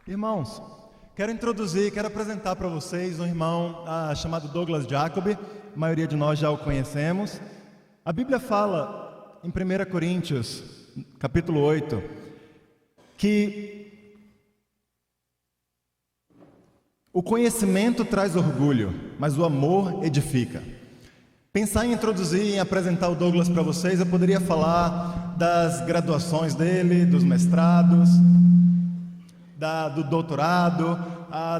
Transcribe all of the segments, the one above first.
Irmãos, quero apresentar para vocês um irmão chamado Douglas Jacob. A maioria de nós já o conhecemos. A Bíblia fala em 1 Coríntios, capítulo 8, que o conhecimento traz orgulho, mas o amor edifica. Pensar em introduzir e apresentar o Douglas para vocês, eu poderia falar das graduações dele, dos mestrados, do doutorado,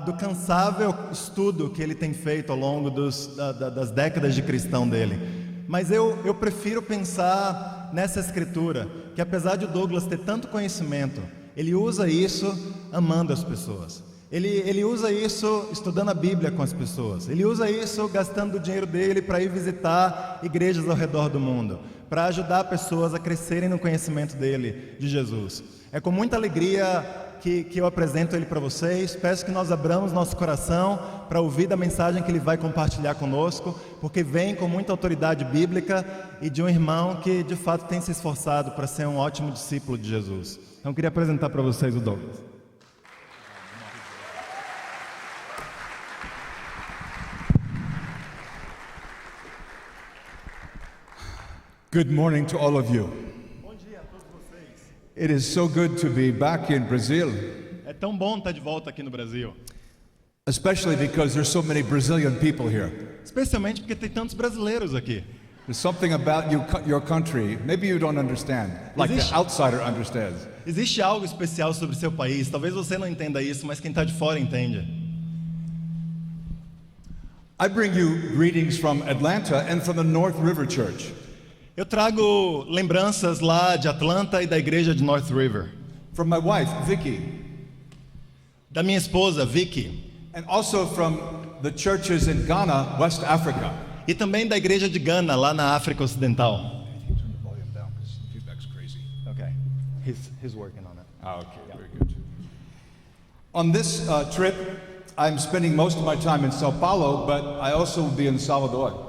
do cansável estudo que ele tem feito ao longo das décadas de cristão dele. Mas eu prefiro pensar nessa escritura, que apesar de o Douglas ter tanto conhecimento, ele usa isso amando as pessoas. Ele usa isso estudando a Bíblia com as pessoas. Ele usa isso gastando o dinheiro dele para ir visitar igrejas ao redor do mundo, para ajudar pessoas a crescerem no conhecimento dele, de Jesus. É com muita alegria que eu apresento ele para vocês. Peço que nós abramos nosso coração para ouvir da mensagem que ele vai compartilhar conosco, porque vem com muita autoridade bíblica e de um irmão que de fato tem se esforçado para ser um ótimo discípulo de Jesus. Então eu queria apresentar para vocês o Douglas. Good morning to all of you. Bom dia a todos vocês. It is so good to be back in Brazil, É tão bom estar de volta aqui no Brasil, especially because there's so many Brazilian people here. especialmente porque tem tantos brasileiros aqui. There's something about your country, maybe you don't understand, like the Existe- outsider understands. Existe algo especial sobre seu país, talvez você não entenda isso, mas quem está de fora entende. I bring you greetings from Atlanta and from the North River Church. Eu trago lembranças lá de Atlanta e da igreja de North River, From my wife, Vicky, da minha esposa, Vicky, and also from the churches in Ghana, West Africa. e também da igreja de Gana, lá na África Ocidental. Turn the volume down because feedback's crazy. Okay. He's working on it. Okay, very good. On this trip, I'm spending most of my time in Sao Paulo, but I also will be in Salvador.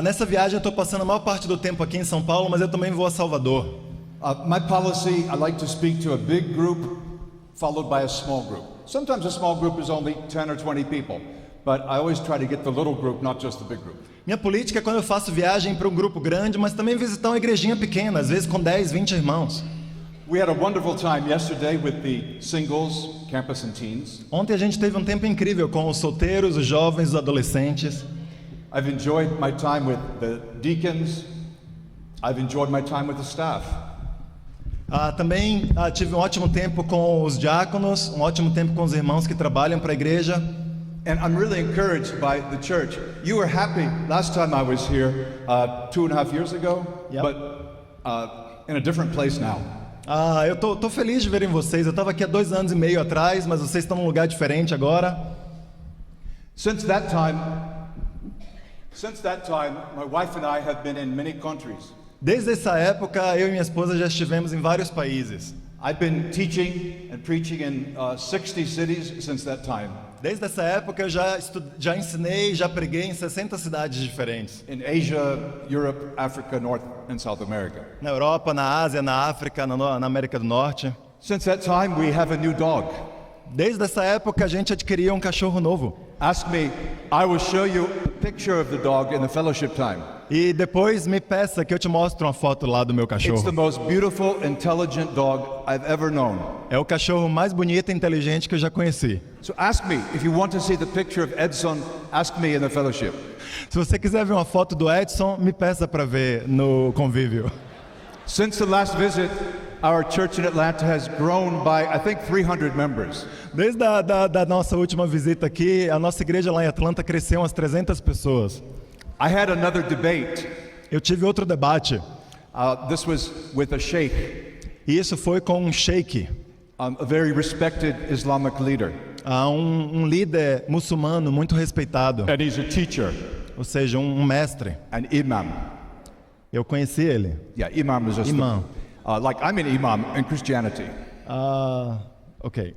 Nessa viagem eu estou passando a maior parte do tempo aqui em São Paulo, mas eu também vou a Salvador. My policy, I like to speak to a big group followed by a small group. Sometimes a small group is only 10 or 20 people, but I always try to get the little group, not just the big group. Minha política é quando eu faço viagem para um grupo grande, mas também visitar uma igrejinha pequena, às vezes com 10, 20 irmãos. We had a wonderful time yesterday with the singles, campus and teens. Ontem a gente teve um tempo incrível com os solteiros, os jovens, os adolescentes. I've enjoyed my time with the deacons. I've enjoyed my time with the staff. Também tive um ótimo tempo com os diáconos, um ótimo tempo com os irmãos que trabalham para a igreja. And I'm really encouraged by the church. You were happy last time I was here 2.5 years ago, Yep. but in a different place now. Eu tô feliz de verem vocês. Eu estava aqui há 2 anos e meio atrás, mas vocês estão num lugar diferente agora. Since that time, my wife and I have been in many countries. Desde essa época, eu e minha esposa já estivemos em vários países. I've been teaching and preaching in 60 cities since that time. Desde essa época, eu já ensinei, já preguei em 60 cidades diferentes. In Asia, Europe, Africa, North and South America. Na Europa, na Ásia, na África, na América do Norte. Since that time, we have a new dog. Desde essa época, a gente adquiriu um cachorro novo. Ask me, I will show you a picture of the dog in the fellowship time. E depois me peça que eu te mostre uma foto lá do meu It's the cachorro. most beautiful, intelligent dog I've ever known. É o cachorro mais bonito e inteligente que eu já conheci. So ask me, if you want to see the picture of Edson, ask me in the fellowship. Se você quiser ver uma foto do Edson, me peça para ver no convívio. Since the last visit, our church in Atlanta has grown by, I think, 300 members. Desde a nossa última visita aqui, a nossa igreja lá em Atlanta cresceu umas 300 pessoas. I had another debate. Eu tive outro debate, This was with a sheikh, e isso foi com um sheik, a very respected Islamic leader. um líder muçulmano muito respeitado, And he's a teacher, ou seja, um mestre. an imam. Eu conheci ele. Yeah, imam is just Imam. like I'm an imam in Christianity. Ok.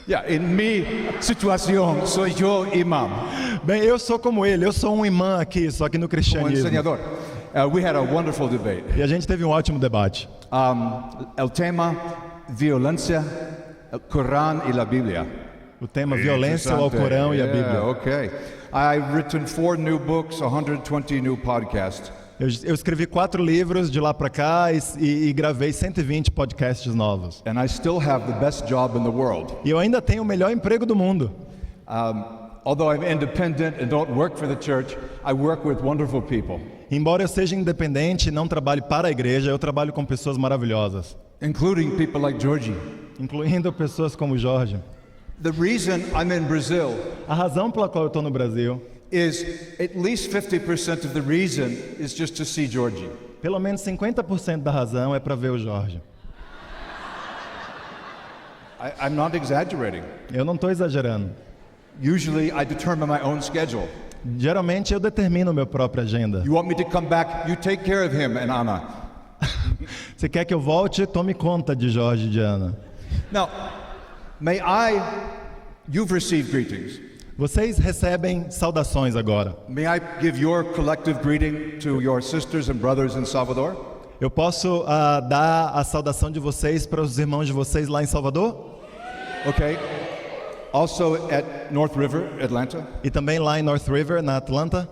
Yeah, in mi situación soy yo imam, Bem, eu sou como ele, eu sou um imã aqui, só que no como cristianismo. enseñador. We had a wonderful debate. E a gente teve um ótimo debate. El tema, violencia, el Corán y la Biblia. O tema violência ao Alcorão e a Bíblia. Okay. I've written 4 new books, 120 new podcasts. Eu escrevi 4 livros de lá para cá e gravei 120 podcasts novos. And I still have the best job in the world. E eu ainda tenho o melhor emprego do mundo. Although I'm independent and don't work for the church, I work with wonderful people. Embora eu seja independente e não trabalhe para a igreja, eu trabalho com pessoas maravilhosas. Including people like Georgie. Incluindo pessoas como Jorge. The reason I'm in Brazil A razão pela qual eu estou no Brasil, is at least 50% of the reason is just to see Georgie. pelo menos 50% da razão é para ver o Jorge. I'm not exaggerating. Eu não estou exagerando. Usually I determine my own schedule. Geralmente eu determino a minha própria agenda. You want me to come back? You take care of him and Anna. Você quer que eu volte? Tome conta de Jorge e de Ana. Now, you've received greetings. Vocês recebem saudações agora. May I give your collective greeting to your sisters and brothers in Salvador? Eu posso dar a saudação de vocês para os irmãos de vocês lá em Salvador? Okay. Also at North River, Atlanta? E também lá em North River, na Atlanta?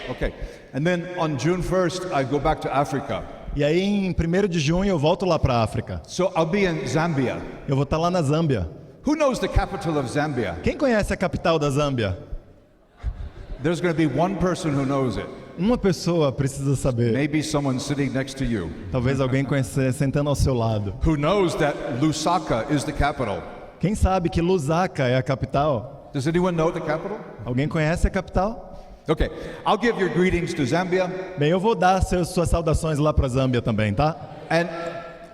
Okay. And then on June 1st, I go back to Africa. E aí em 1º de junho eu volto lá para a África. So I'll be in Zambia. Eu vou estar lá na Zâmbia. Who knows the capital of Zambia? Quem conhece a capital da Zâmbia? There's going to be one person who knows it. Uma pessoa precisa saber. Maybe someone sitting next to you. Talvez alguém conheça sentando ao seu lado. Who knows that Lusaka is the capital? Quem sabe que Lusaka é a capital? Does anyone know the capital? Alguém conhece a capital? Okay, I'll give your greetings to Zambia. Bem, eu vou dar suas saudações lá para a Zâmbia também, tá? And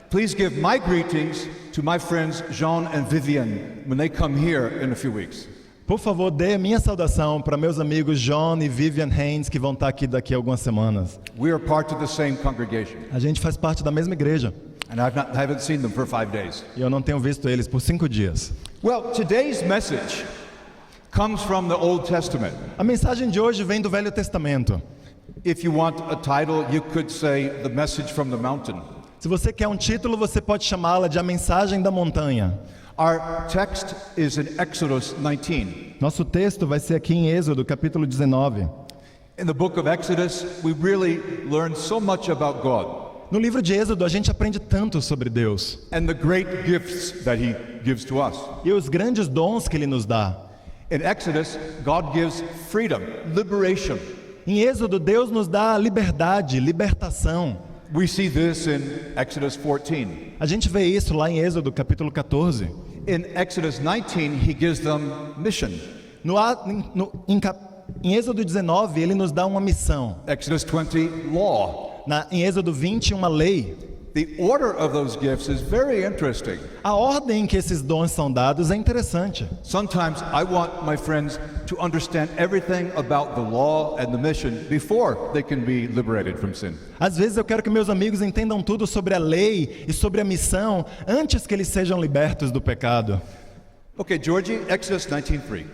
please give my greetings to my friends Jean and Vivian when they come here in a few weeks. Por favor, dê minha saudação para meus amigos John e Vivian Haynes, que vão estar aqui daqui a algumas semanas. We are part of the same congregation. A gente faz parte da mesma igreja. And I haven't seen them for 5 days. E eu não tenho visto eles por 5 dias. Well, today's message comes from the Old Testament. A mensagem de hoje vem do Velho Testamento. If you want a title, you could say The Message from the Mountain. Se você quer um título, você pode chamá-la de A Mensagem da Montanha. Our text is in Exodus 19. Nosso texto vai ser aqui em Êxodo, capítulo 19. In the book of Exodus, we really learn so much about God. No livro de Êxodo, a gente aprende tanto sobre Deus. And the great gifts that He gives to us. E os grandes dons que Ele nos dá. In Exodus, God gives freedom, liberation. Em Êxodo, Deus nos dá liberdade, libertação. We see this in Exodus 14. A gente vê isso lá em Êxodo, capítulo 14. In Exodus 19, He gives them mission. Em Êxodo 19, Ele nos dá uma missão. Exodus 20, law. Em Êxodo 20, uma lei. The order of those gifts is very interesting. A ordem em que esses dons são dados é interessante. Sometimes I want my friends to understand everything about the law and the mission before they can be liberated from sin. Às vezes eu quero que meus amigos entendam tudo sobre a lei e sobre a missão antes que eles sejam libertos do pecado. Okay, Georgie, Exodus 19:3.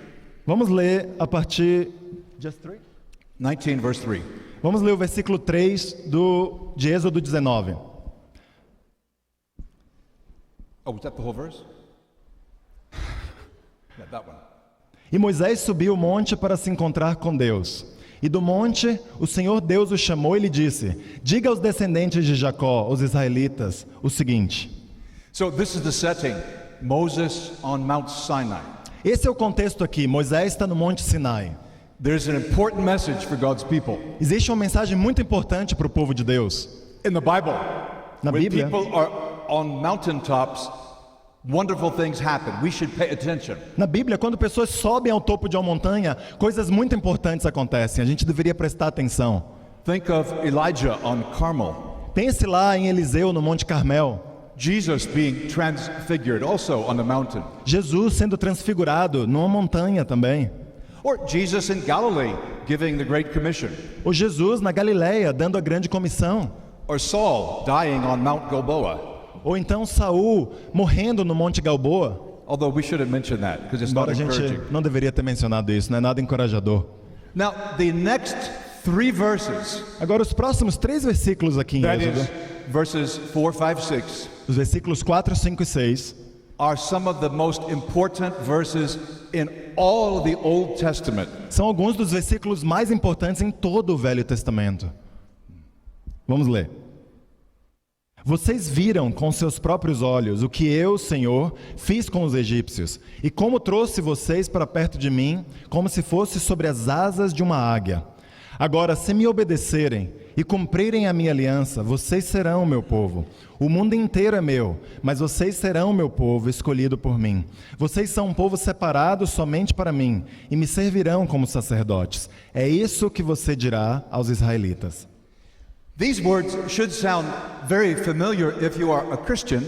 Vamos ler a partir 19 verse 3. Vamos ler o versículo 3 de Êxodo 19. Oh, was that the whole verse? Yeah, that one. E Moisés subiu o monte para se encontrar com Deus. E do monte o Senhor Deus o chamou e lhe disse: diga aos descendentes de Jacó, os israelitas, o seguinte. So this is the setting. Moses on Mount Sinai. Esse é o contexto aqui. Moisés está no Monte Sinai. There's an important message for God's people. Existe uma mensagem muito importante para o povo de Deus. In the Bible, Na when Bíblia, people are on mountaintops, wonderful things happen. We should pay attention. na Bíblia, quando pessoas sobem ao topo de uma montanha, coisas muito importantes acontecem. A gente deveria prestar atenção. Think of Elijah on Carmel. Pense lá em Eliseu no Monte Carmel. Jesus being transfigured also on the mountain. Jesus sendo transfigurado numa montanha também. Or Jesus in Galilee giving the Great Commission. Ou Jesus na Galileia dando a grande comissão. Or Saul dying on Mount Gilboa. Ou então Saul morrendo no Monte Galboa. Although we should have mentioned that because it's Embora not a gente encouraging. não deveria ter mencionado isso, não é nada encorajador. Now, the next 3 verses, Agora os próximos 3 versículos aqui em that Êxodo, is verses 4, 5, 6, os versículos 4, 5 e 6, are some of the most important verses in all of the Old Testament. São alguns dos versículos mais importantes em todo o Velho Testamento. Vamos ler. Vocês viram com seus próprios olhos o que eu, Senhor, fiz com os egípcios, e como trouxe vocês para perto de mim, como se fosse sobre as asas de uma águia. Agora, se me obedecerem e cumprirem a minha aliança, vocês serão meu povo. O mundo inteiro é meu, mas vocês serão meu povo, escolhido por mim. Vocês são um povo separado somente para mim, e me servirão como sacerdotes. É isso que você dirá aos israelitas. These words should sound very familiar if you are a Christian.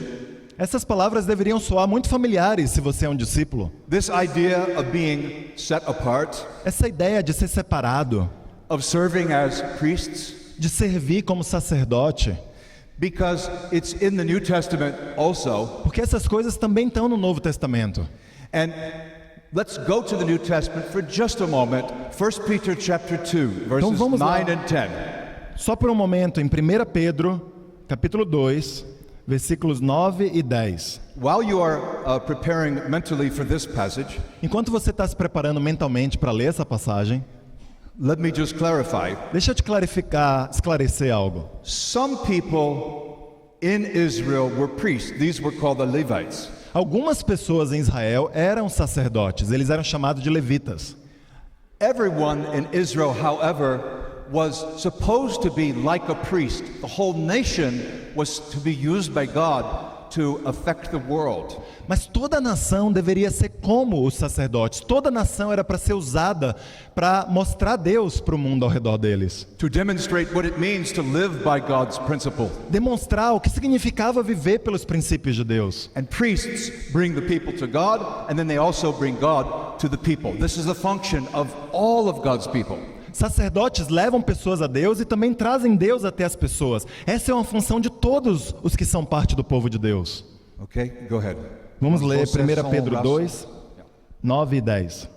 Essas palavras deveriam soar muito familiares se você é um discípulo. This idea of being set apart, Essa ideia de ser separado, of serving as priests, de servir como sacerdote, because it's in the New Testament also. porque essas coisas também estão no Novo Testamento. And let's go to the New Testament for just a moment. 1 Peter chapter 2, verses vamos lá. 9 and 10. Só por um momento, em 1 Pedro, capítulo 2, versículos 9 e 10. While you are preparing mentally for this passage, Enquanto você está se preparando mentalmente para ler essa passagem, let me just clarify. deixa eu te esclarecer algo. Some people in Israel were priests. These were called the Levites. Algumas pessoas em Israel eram sacerdotes, eles eram chamados de levitas. Everyone in Israel, however, was supposed to be like a priest. The whole nation was to be used by God to affect the world. Mas toda a nação deveria ser como os sacerdotes. Toda a nação era para ser usada para mostrar Deus para o mundo ao redor deles. To demonstrate what it means to live by God's principle. Demonstrar o que significava viver pelos princípios de Deus. And priests bring the people to God, and then they also bring God to the people. This is the function of all of God's people. Sacerdotes levam pessoas a Deus e também trazem Deus até as pessoas. Essa é uma função de todos os que são parte do povo de Deus. Okay, go ahead. Vamos ler Vocês 1 são Pedro raça- 2, 9 e 10.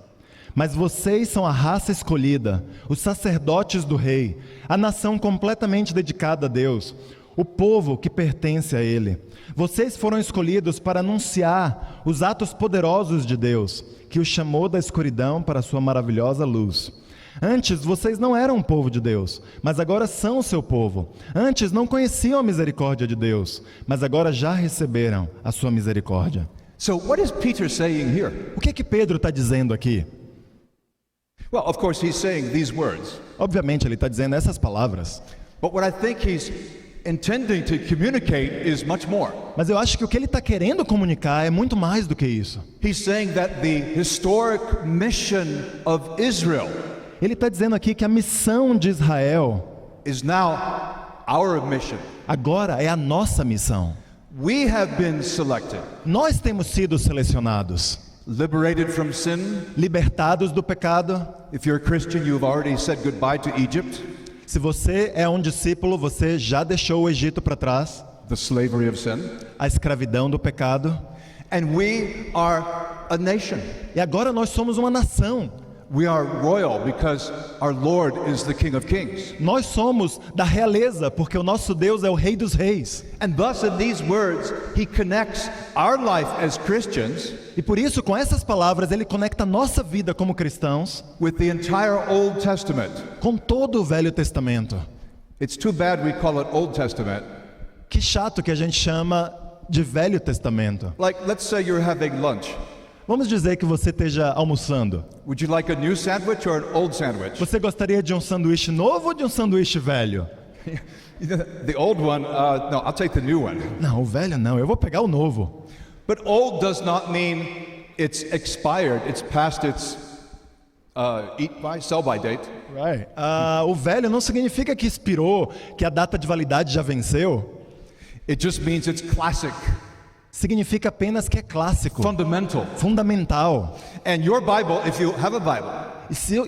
Mas vocês são a raça escolhida, os sacerdotes do rei, a nação completamente dedicada a Deus, o povo que pertence a Ele. Vocês foram escolhidos para anunciar os atos poderosos de Deus, que os chamou da escuridão para a sua maravilhosa luz. Antes vocês não eram um povo de Deus, mas agora são o seu povo. Antes não conheciam a misericórdia de Deus, mas agora já receberam a sua misericórdia. So what is Peter saying here? O que é que Pedro está dizendo aqui? Well, of course he's saying these words. Obviamente ele está dizendo essas palavras, But what I think he's intending to communicate is much more. mas eu acho que o que ele está querendo comunicar é muito mais do que isso. He's saying that the historic mission of Israel Ele está dizendo aqui que a missão de Israel is now our mission. agora é a nossa missão. We have been selected, Nós temos sido selecionados, liberated from sin. libertados do pecado. If you're a Christian, you've already said goodbye to Egypt, Se você é um discípulo, você já deixou o Egito para trás, the slavery of sin. a escravidão do pecado. And we are a nation. E agora nós somos uma nação. We are royal because our Lord is the King of Kings. Nós somos da realeza, porque o nosso Deus é o Rei dos Reis. And thus in these words, he connects our life as Christians E por isso, com essas palavras, ele conecta a nossa vida como cristãos with the entire Old Testament. com todo o Velho Testamento. It's too bad we call it Old Testament. Que chato que a gente chama de Velho Testamento. Like, let's say you're having lunch. Vamos dizer que você esteja almoçando. Would you like a new sandwich or an old sandwich? Você gostaria de um sanduíche novo ou de um sanduíche velho? The old one, no, I'll take the new one. Não, o velho não, eu vou pegar o novo. But old does not mean it's expired, it's past its eat by, sell by date. Right. O velho não significa que expirou, que a data de validade já venceu. It just means it's classic, Significa apenas que é clássico, fundamental. fundamental. And your Bible, if you have a Bible,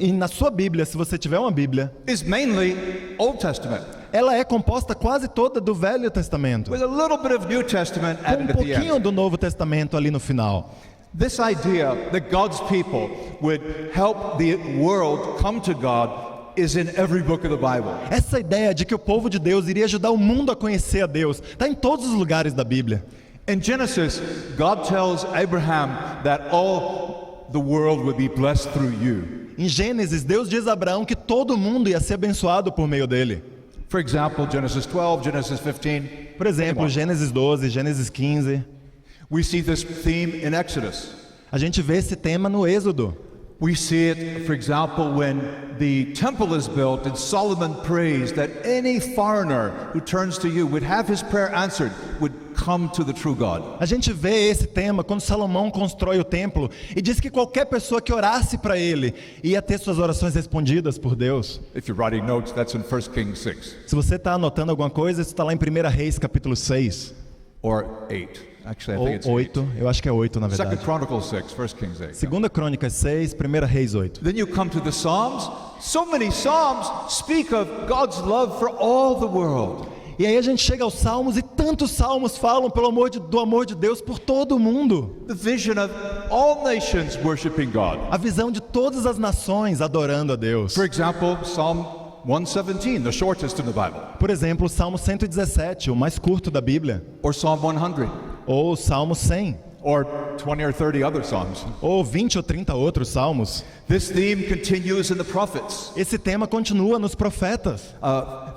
E na sua Bíblia, se você tiver uma Bíblia, is mainly Old Testament, ela é composta quase toda do Velho Testamento, with a little bit of New Testament com added at the pouquinho end. do Novo Testamento ali no final. This idea that God's people would help the world come to God is in every book of the Bible. Essa ideia de que o povo de Deus iria ajudar o mundo a conhecer a Deus está em todos os lugares da Bíblia. In Genesis, God tells Abraham that all the world would be blessed through you. Em Gênesis, Deus diz a Abraão que todo mundo ia ser abençoado por meio dele. For example, Genesis 12, Genesis 15. Por exemplo, Gênesis 12, Gênesis 15. We see this theme in Exodus. A gente vê esse tema no Êxodo. We see it, for example, when the temple is built and Solomon prays that any foreigner who turns to you would have his prayer answered, would come to the true God. A gente vê esse tema quando Salomão constrói o templo e diz que qualquer pessoa que orasse para ele ia ter suas orações respondidas por Deus. If you're writing notes, that's in 1 Kings 6. Se você está anotando alguma coisa, isso está lá em 1 Reis, capítulo 6. Or 8. Actually, I think it's Ou 8, eu acho que é 8 na verdade. 2 Chronicles 6, 1 Kings 8. Segunda Crônicas 6, 1 Reis 8. Then you come to the Psalms. So many Psalms speak of God's love for all the world. E aí a gente chega aos Salmos e tantos Salmos falam do amor de Deus por todo o mundo. The vision of all nations worshiping God. A visão de todas as nações adorando a Deus. For example, Psalm 117, the shortest in the Bible. Por exemplo, o Salmo 117, o mais curto da Bíblia. Or Psalm 100. Ou o Salmo 100. Or 20 or 30 other Psalms. Ou 20 ou 30 outros Salmos. This theme continues in the prophets. Esse tema continua nos profetas.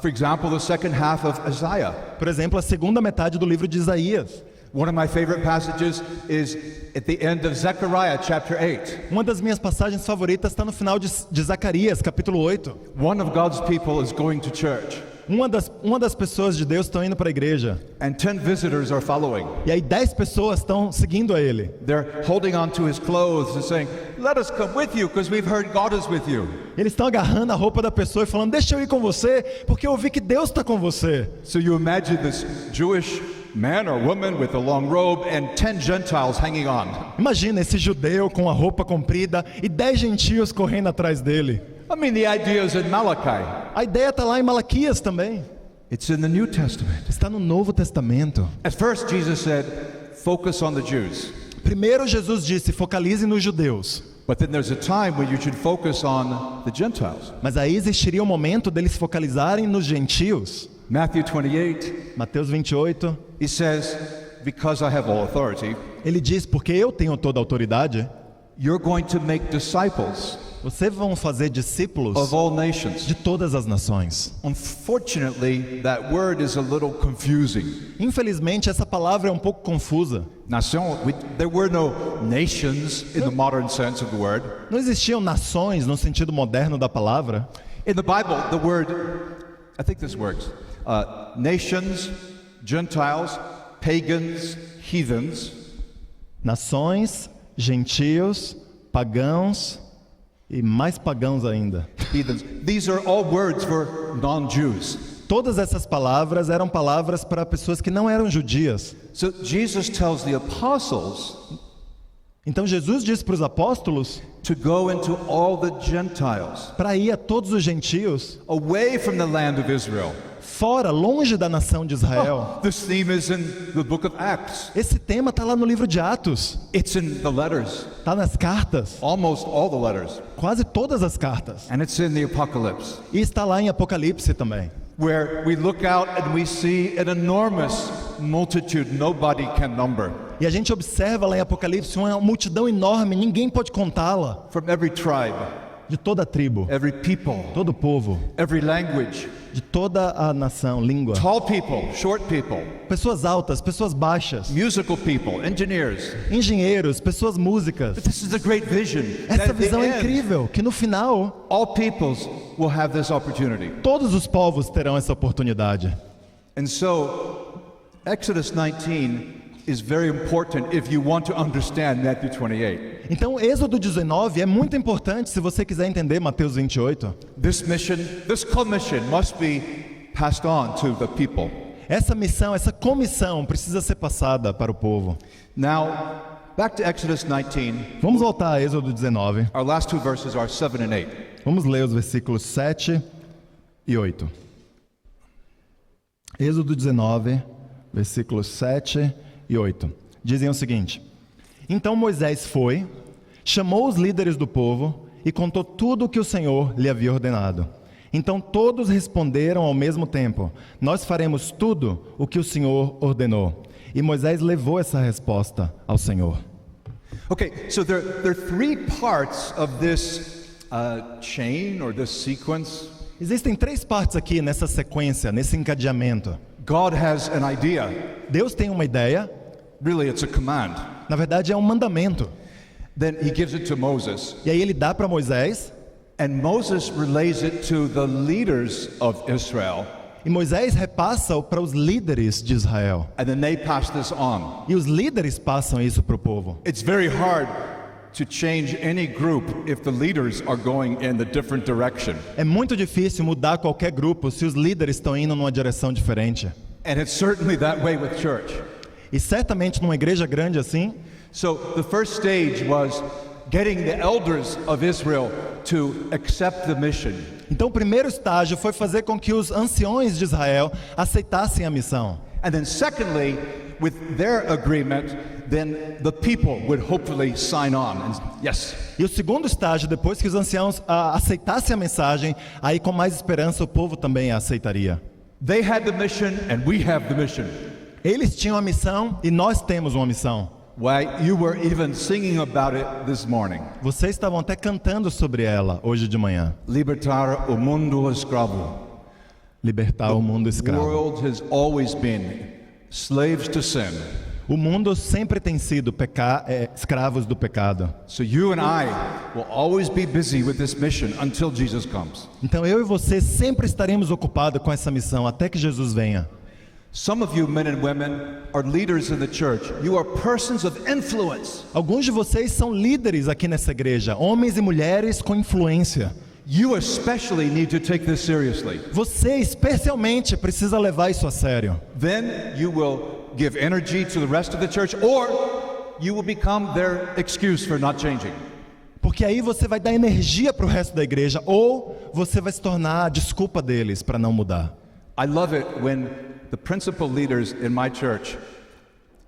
For example, the second half of Isaiah. Por exemplo, a segunda metade do livro de Isaías. One of my favorite passages is at the end of Zechariah chapter 8. Uma das minhas passagens favoritas está no final de Zacarias, capítulo 8. One of God's people is going to church. Uma das pessoas de Deus estão indo para a igreja. And 10 visitors are following. E aí 10 pessoas estão seguindo a ele. They're holding on to his clothes and saying, "Let us come with you because we've heard God is with you." Eles estão agarrando a roupa da pessoa e falando: "Deixa eu ir com você, porque eu ouvi que Deus está com você." So you imagine this Jewish man or woman with a long robe and 10 Gentiles hanging on. Imagina esse judeu com a roupa comprida e 10 gentios correndo atrás dele. I mean, the idea is in Malachi. A ideia está lá em Malaquias também. It's in the New Testament. Está no Novo Testamento. At first, Jesus said, focus on the Jews. Primeiro Jesus disse: focalize nos judeus. But then there's a time when you should focus on the Gentiles. Mas aí existiria um momento deles focalizarem nos gentios. Matthew 28. Mateus 28. He says, because I have all authority. Ele diz: porque eu tenho toda a autoridade. You're going to make disciples. Vocês vão fazer discípulos of all nations. de todas as nações. Unfortunately, that word is a little confusing. Infelizmente, essa palavra é um pouco confusa. Nation, there were no nations in the modern sense of the word. Não existiam nações no sentido moderno da palavra. In the Bible, the word, I think this works. Nations, Gentiles, pagans, heathens. Nações, gentios, pagãos e mais pagãos ainda. Heathens. These are all words for non-Jews. Todas essas palavras eram palavras para pessoas que não eram judias. So Jesus tells the apostles Então Jesus disse para os apóstolos to go into all the Gentiles, para ir a todos os gentios, away from the land of Israel. fora, longe da nação de Israel. This theme is in the book of Acts. Esse tema está lá no livro de Atos. It's in the letters. Está nas cartas. Almost all the letters. Quase todas as cartas. And it's in the Apocalypse. E está lá em Apocalipse também. Where we look out and we see an enormous multitude nobody can number. E a gente observa lá em Apocalipse uma multidão enorme, ninguém pode contá-la. From every tribe. De toda a tribo. Every people. Todo o povo. Every language. De toda a nação, língua. Tall people, short people. Pessoas altas, pessoas baixas. Musical people, engineers. Engenheiros, pessoas músicas. But this is a great vision. Essa visão é incrível, que no final all peoples will have this opportunity. Todos os povos terão essa oportunidade. And so, Exodus 19 is very important if you want to understand Matthew 28. Então, Êxodo 19 é muito importante se você quiser entender Mateus 28. This mission, this commission must be passed on to the people. Essa missão, essa comissão precisa ser passada para o povo. Now, back to Exodus 19. Vamos voltar a Êxodo 19. Our last two verses are 7 and 8. Vamos ler os versículos 7 e 8. Êxodo 19, versículos 7 e 8. Dizem o seguinte: Então Moisés foi, chamou os líderes do povo e contou tudo o que o Senhor lhe havia ordenado. Então todos responderam ao mesmo tempo: Nós faremos tudo o que o Senhor ordenou. E Moisés levou essa resposta ao Senhor. Okay, so there are three parts of this chain or this sequence. Existem 3 partes aqui nessa sequência, nesse encadeamento. God has an idea. Deus tem uma ideia, Really, it's a command. na verdade é um mandamento. Then he gives it to Moses. E aí ele dá para Moisés, And Moses relays it to the leaders of Israel. e Moisés repassa para os líderes de Israel. And then they pass this on. E os líderes passam isso para o povo. It's very hard to change any group if the leaders are going in the different direction. É muito difícil mudar qualquer grupo se os líderes estão indo numa direção diferente. And it's certainly that way with church. E certamente numa igreja grande assim, So the first stage was getting the elders of Israel to accept the mission. então o primeiro estágio foi fazer com que os anciões de Israel aceitassem a missão. And then secondly, with their agreement, then the people would hopefully sign on. And yes. E o segundo estágio, depois que os anciãos aceitassem a mensagem, aí com mais esperança o povo também a aceitaria. They had the mission and we have the mission. Eles tinham a missão e nós temos uma missão. Why, you were even singing about it this morning. Vocês estavam até cantando sobre ela hoje de manhã. Libertar o mundo escravo. Libertar o mundo The escravo. world has always been slaves to sin. O mundo sempre tem sido escravos do pecado. So you and I will always be busy with this mission until Jesus comes. Então eu e você sempre estaremos ocupados com essa missão até que Jesus venha. Some of you men and women are leaders in the church. You are persons of influence. Alguns de vocês são líderes aqui nessa igreja, homens e mulheres com influência. You especially need to take this seriously. Você especialmente precisa levar isso a sério. Then you will give energy to the rest of the church, or you will become their excuse for not changing. Porque aí você vai dar energia para o resto da igreja ou você vai se tornar a desculpa deles para não mudar. I love it when the principal leaders in my church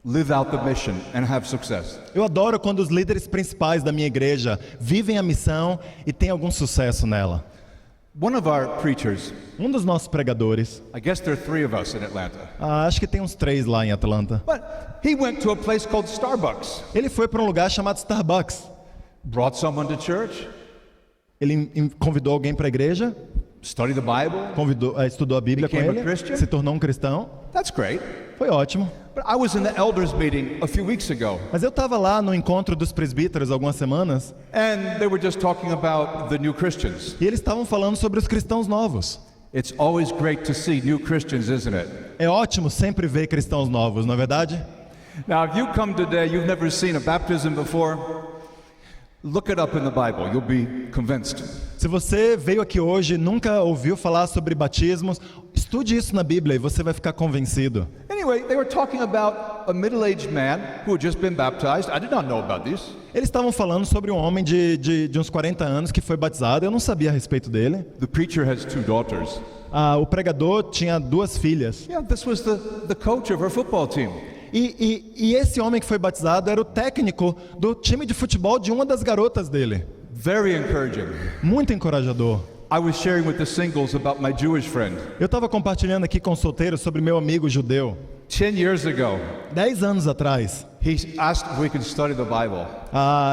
live out the mission and have success. Eu adoro quando os líderes principais da minha igreja vivem a missão e têm algum sucesso nela. One of our preachers, Um dos nossos pregadores, I guess there are 3 of us in Atlanta, acho que tem uns 3 lá em Atlanta, but he went to a place called Starbucks, ele foi para um lugar chamado Starbucks. brought someone to church, Ele convidou alguém para a igreja, studied the Bible. estudou a Bíblia com Became a ele, Christian? se tornou um cristão. That's great. Foi ótimo. But I was in the elders meeting a few weeks ago, Mas eu estava lá no encontro dos presbíteros algumas semanas and they were just talking about the new Christians. e eles estavam falando sobre os cristãos novos. It's always great to see new Christians, isn't it? É ótimo sempre ver cristãos novos, não é verdade? Now, if you come today, you've never seen a baptism before, look it up in the Bible. You'll be convinced. Se você veio aqui hoje e nunca ouviu falar sobre batismos, estude isso na Bíblia e você vai ficar convencido. Anyway, they were talking about a middle-aged man who had just been baptized. I did not know about this. Eles estavam falando sobre um homem de uns 40 anos que foi batizado, eu não sabia a respeito dele. The preacher has 2 daughters. O pregador tinha 2 filhas. Yeah, this was the coach of our football team. E esse homem que foi batizado era o técnico do time de futebol de uma das garotas dele. Very encouraging. Muito encorajador. I was sharing with the singles about my Jewish friend. Eu estava compartilhando aqui com os solteiros sobre meu amigo judeu. 10 years ago, 10 anos atrás, he asked if we could study the Bible.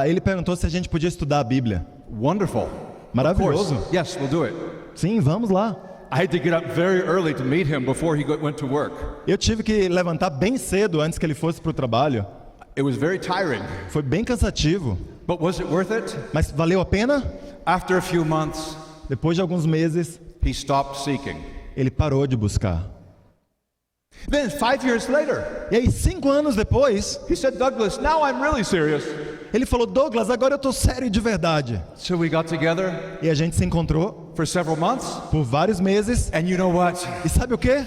ele perguntou se a gente podia estudar a Bíblia. Wonderful. Maravilhoso. Of course. Yes, we'll do it. Sim, vamos lá. I had to get up very early to meet him before he went to work. Eu tive que levantar bem cedo antes que ele fosse para o trabalho. It was very tiring. Foi bem cansativo, But was it worth it? mas valeu a pena? After a few months, Depois de alguns meses, he stopped seeking. ele parou de buscar. Then 5 years later, E aí, 5 anos depois, he said, Douglas, now I'm really serious. ele falou: Douglas, agora eu estou sério de verdade. So we got together E a gente se encontrou for several months. por vários meses. And you know what? E sabe o que?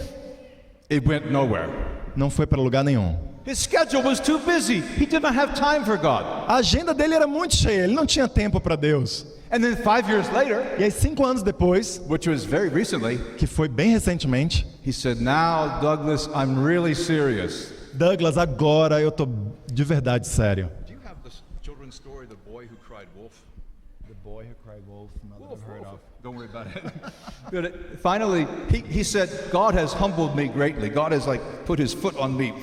It went nowhere. Não foi para lugar nenhum. His schedule was too busy. He did not have time for God. A agenda dele era muito cheia, ele não tinha tempo para Deus. And then 5 years later, E aí, 5 anos depois, which was very recently, que foi bem recentemente, he said, now, Douglas, I'm really serious. Douglas, agora eu tô de verdade sério. Do you have the children's story, The Boy Who Cried Wolf? The boy who cried wolf, Don't worry about it. But finally, he said, God has humbled me greatly. God has put his foot on me.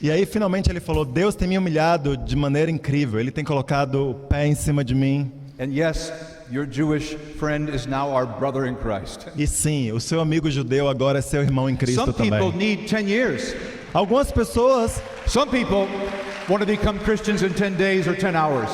E aí finalmente ele falou: Deus tem me humilhado de maneira incrível. Ele tem colocado o pé em cima de mim. And yes, your Jewish friend is now our brother in Christ. E sim, o seu amigo judeu agora é seu irmão em Cristo Some people também. need 10 years. Algumas pessoas want to become Christians in 10 days or 10 hours.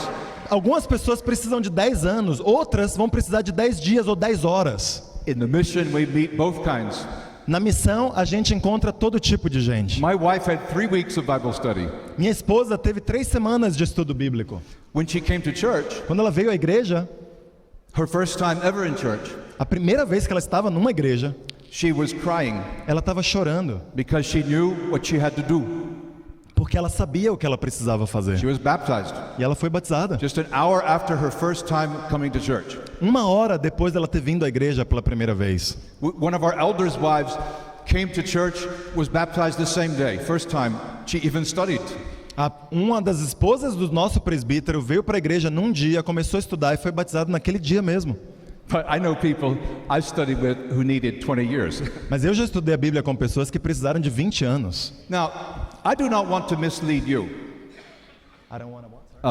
Algumas pessoas precisam de 10 anos, outras vão precisar de 10 dias ou 10 horas. In the mission, we meet both kinds. Na missão, a gente encontra todo tipo de gente. My wife had 3 weeks of Bible study. Minha esposa teve 3 semanas de estudo bíblico. When she came to church, Quando ela veio à igreja, her first time ever in church, a primeira vez que ela estava numa igreja, she was crying ela estava chorando, because she knew what she had to do. porque ela sabia o que ela precisava fazer. She was baptized E ela foi batizada. just an hour after her first time coming to church. 1 hora depois dela ter vindo à igreja pela primeira vez. One of our elders' wives came to church, was baptized the same day, first time she even studied. Uma das esposas do nosso presbítero veio para a igreja num dia, começou a estudar e foi batizada naquele dia mesmo. But I know people I've studied with who needed 20 years. Mas eu já estudei a Bíblia com pessoas que precisaram de 20 anos. Now, I do not want to mislead you,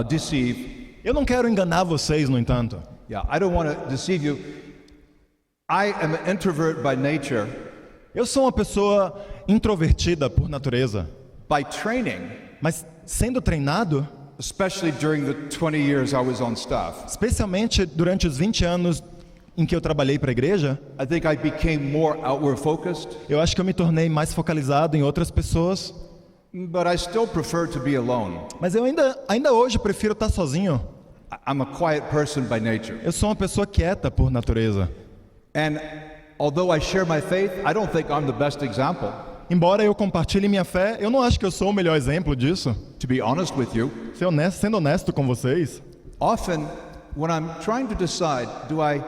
deceive. Eu não quero enganar vocês, no entanto. Yeah, I don't want to deceive you. I am an introvert by nature. Eu sou uma pessoa introvertida por natureza, By training, mas sendo treinado, especially during the 20 years I was on staff, especialmente durante os 20 anos em que eu trabalhei para a igreja, I think I became more outward focused, eu acho que eu me tornei mais focalizado em outras pessoas, but I still prefer to be alone. mas eu ainda hoje prefiro estar sozinho. I'm a quiet person by nature. Eu sou uma pessoa quieta por natureza. And although I share my faith, I don't think I'm the best example. Embora eu compartilhe minha fé, eu não acho que eu sou o melhor exemplo disso. To be honest with you, Sendo honesto com vocês, often when I'm trying to decide, do I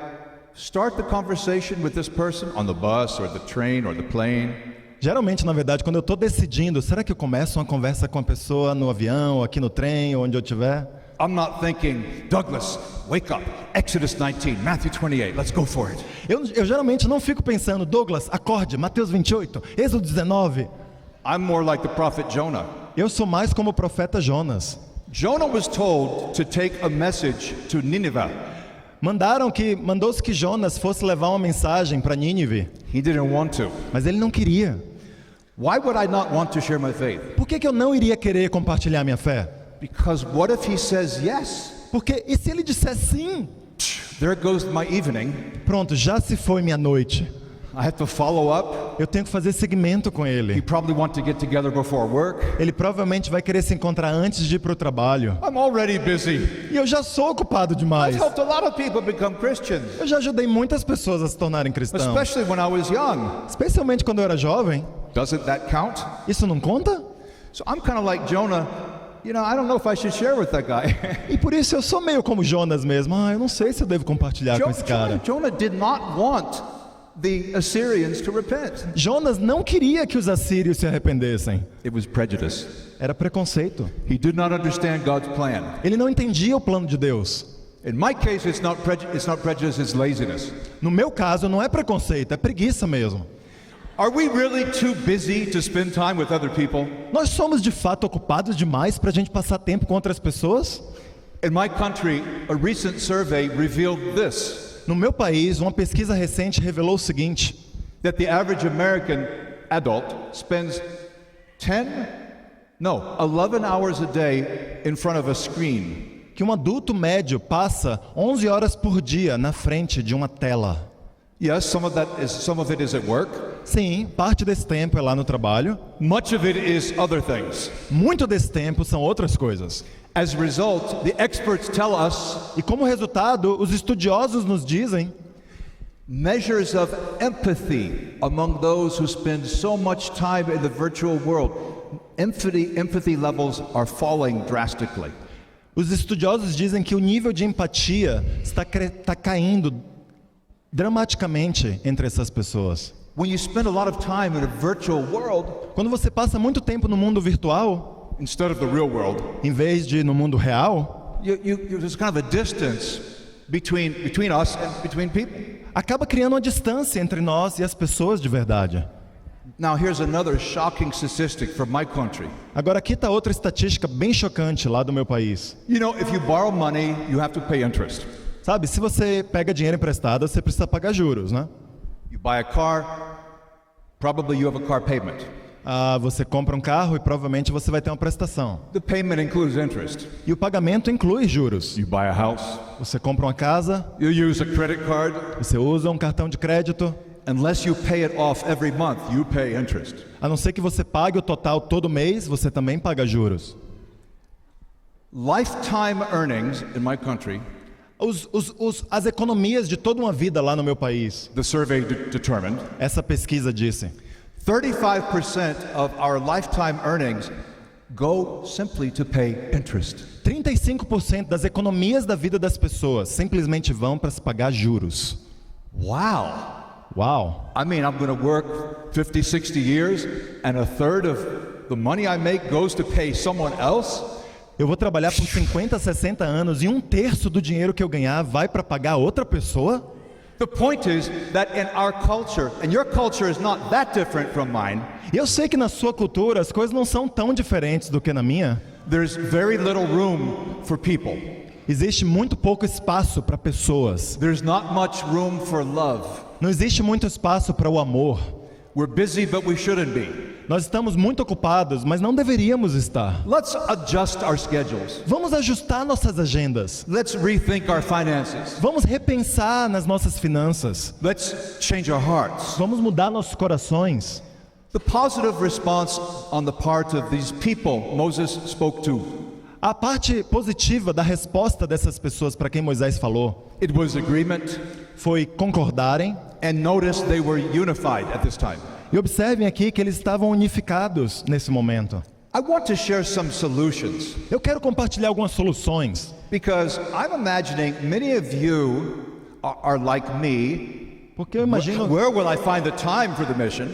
start the conversation with this person on the bus or the train or the plane? geralmente, na verdade, quando eu estou decidindo, será que eu começo uma conversa com a pessoa no avião, aqui no trem, onde eu estiver? I'm not thinking, Douglas, wake up, Exodus 19, Matthew 28, let's go for it. Eu geralmente não fico pensando, Douglas, acorde, Mateus 28, Êxodo 19. I'm more like the prophet Jonah. Eu sou mais como o profeta Jonas. Jonah was told to take a message to Nineveh. Mandou-se que Jonas fosse levar uma mensagem para Nínive, He didn't want to. mas ele não queria. Why would I not want to share my faith? Por que eu não iria querer compartilhar minha fé? Because what if he says yes? Porque, e se ele disser sim? There goes my evening. Pronto, já se foi minha noite. I have to follow up. Eu tenho que fazer seguimento com You ele. probably want to get together before work. Ele provavelmente vai querer se encontrar antes de ir para o trabalho. I'm already busy. E eu já sou ocupado I've demais. helped a lot of people become Christians, Eu já ajudei muitas pessoas a se tornarem cristãos. especially when I was young. Especialmente quando eu era jovem. Doesn't that count? Isso não conta? So I'm kind of like Jonah. You know, I don't know if I should share with that guy. E por isso eu sou meio como Jonas mesmo. Eu não sei se eu devo compartilhar com esse cara. Jonah did not want the Assyrians to repent. Jonas não queria que os assírios se arrependessem. It was prejudice. Era preconceito. He did not understand God's plan. Ele não entendia o plano de Deus. In my case, it's not prejudice, it's laziness. No meu caso, não é preconceito, é preguiça mesmo. Are we really too busy to spend time with other people? Nós somos de fato ocupados demais para a gente passar tempo com outras pessoas? In my country, a recent survey revealed this, No meu país, uma pesquisa recente revelou o seguinte: that the average American adult spends 11 hours a day in front of a screen. que um adulto médio passa 11 horas por dia na frente de uma tela. Yes, some of it is at work. Sim, parte desse tempo é lá no trabalho. Much of it is other things. Muito desse tempo são outras coisas. As a result, the experts tell us E como resultado, os estudiosos nos dizem measures of empathy among those who spend so much time in the virtual world. Empathy levels are falling drastically. Os estudiosos dizem que o nível de empatia está caindo dramaticamente entre essas pessoas. When you spend a lot of time in a virtual world Quando você passa muito tempo no mundo virtual, instead of the real world, em vez de no mundo real, there's kind of a distance between us and between people. acaba criando uma distância entre nós e as pessoas de verdade. Now here's another shocking statistic from my country. Agora aqui está outra estatística bem chocante lá do meu país. You know, if you borrow money, you have to pay interest. Sabe, se você pega dinheiro emprestado, você precisa pagar juros, né? You buy a car, probably you have a car payment. Você compra um carro e provavelmente você vai ter uma prestação. The payment includes interest. E o pagamento inclui juros. You buy a house, Você compra uma casa, you use a credit card. você usa um cartão de crédito. Unless you pay it off every month, you pay interest. A não ser que você pague o total todo mês, você também paga juros. Lifetime earnings in my country, As economias de toda uma vida lá no meu país, the survey determined, essa pesquisa disse, 35% of our lifetime earnings go simply to pay interest. 35% das economias da vida das pessoas simplesmente vão para se pagar juros. Wow. Uau! I mean, I'm going to work 50, 60 years and a third of the money I make goes to pay someone else? Eu vou trabalhar por 50, 60 anos e 1/3 do dinheiro que eu ganhar vai para pagar outra pessoa? The point is that in our culture, and your culture is not that different from mine, E eu sei que na sua cultura as coisas não são tão diferentes do que na minha. there's very little room for people. Existe muito pouco espaço para pessoas. There's not much room for love. Não existe muito espaço para o amor. We're busy, but we shouldn't be. Nós estamos muito ocupados, mas não deveríamos estar. Let's adjust our schedules. Vamos ajustar nossas agendas. Let's rethink our finances. Vamos repensar nas nossas finanças. Let's change our hearts. Vamos mudar nossos corações. The positive response on the part of these people Moses spoke to, A parte positiva da resposta dessas pessoas para quem Moisés falou it was agreement, foi concordarem. and notice they were unified at this time. E observem aqui que eles estavam unificados nesse momento. I want to share some solutions Eu quero compartilhar algumas soluções, because I'm imagining many of you are like me. porque eu imagino Where will I find the time for the mission?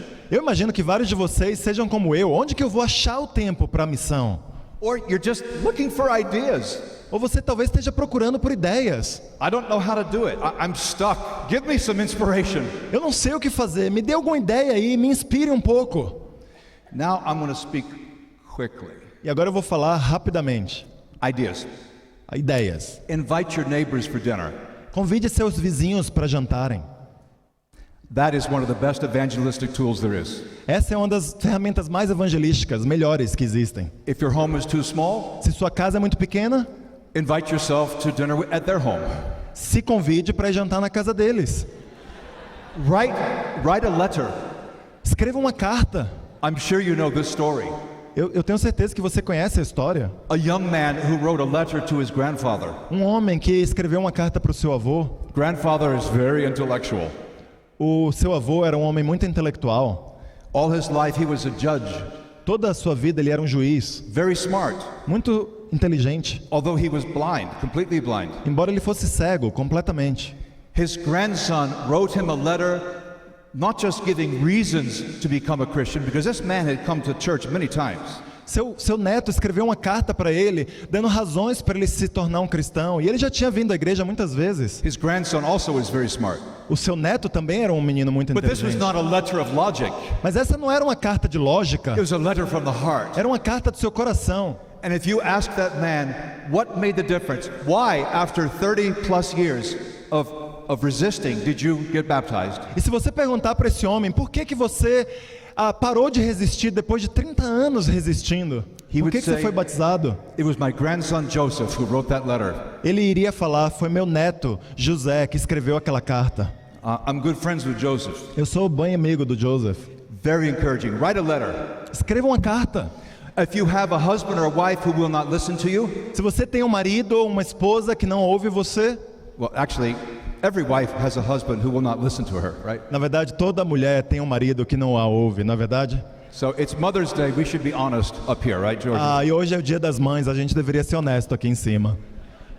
que vários de vocês sejam como eu. Onde que eu vou achar o tempo para a missão? Or you're just looking for ideas. Ou você talvez esteja procurando por ideias. I don't know how to do it. I'm stuck. Give me some inspiration. Eu não sei o que fazer. Me dê alguma ideia aí, me inspire um pouco. Now I'm going to speak quickly. E agora eu vou falar rapidamente. Ideas. Ideias. Invite your neighbors for dinner. Convide seus vizinhos para jantarem. That is one of the best evangelistic tools there is. Essa é uma das ferramentas mais evangelísticas, melhores que existem. If your home is too small, Se sua casa é muito pequena, invite yourself to dinner at their home. se convide para ir jantar na casa deles. Write a letter. Escreva uma carta. I'm sure you know this story. Eu tenho certeza que você conhece a história. A young man who wrote a letter to his grandfather. Um homem que escreveu uma carta para o seu avô. Grandfather is very intellectual. O seu avô era um homem muito intelectual. All his life he was a judge. Toda a sua vida ele era um juiz, Very smart. muito inteligente, Although he was blind, completely blind. embora ele fosse cego completamente. His grandson wrote him a letter, not just giving reasons to become a Christian, because this man had come to church many times. Seu neto escreveu uma carta para ele, dando razões para ele se tornar um cristão, e ele já tinha vindo à igreja muitas vezes. His grandson also was very smart. O seu neto também era um menino muito But this was inteligente. not a letter of logic. Mas essa não era uma carta de lógica, It was a letter from the heart. era uma carta do seu coração. And if you ask that man, what made the difference? Why, after 30 plus years of resisting, did you get baptized? E se você perguntar para esse homem, por que você parou de resistir depois de 30 anos resistindo? Por que você foi batizado? It was my grandson Joseph who wrote that letter. Ele iria falar, foi meu neto José que escreveu aquela carta. I'm good friends with Joseph. Eu sou bem amigo do Joseph. Very encouraging. Write a letter. Escreva uma carta. If you have a husband or a wife who will not listen to you, Se você tem um marido ou uma esposa que não ouve você, well, actually, every wife has a husband who will not listen to her, right? na verdade toda mulher tem um marido que não a ouve, na verdade? So it's Mother's Day. We should be honest up here, right, George? E hoje é o dia das mães, a gente deveria ser honesto aqui em cima.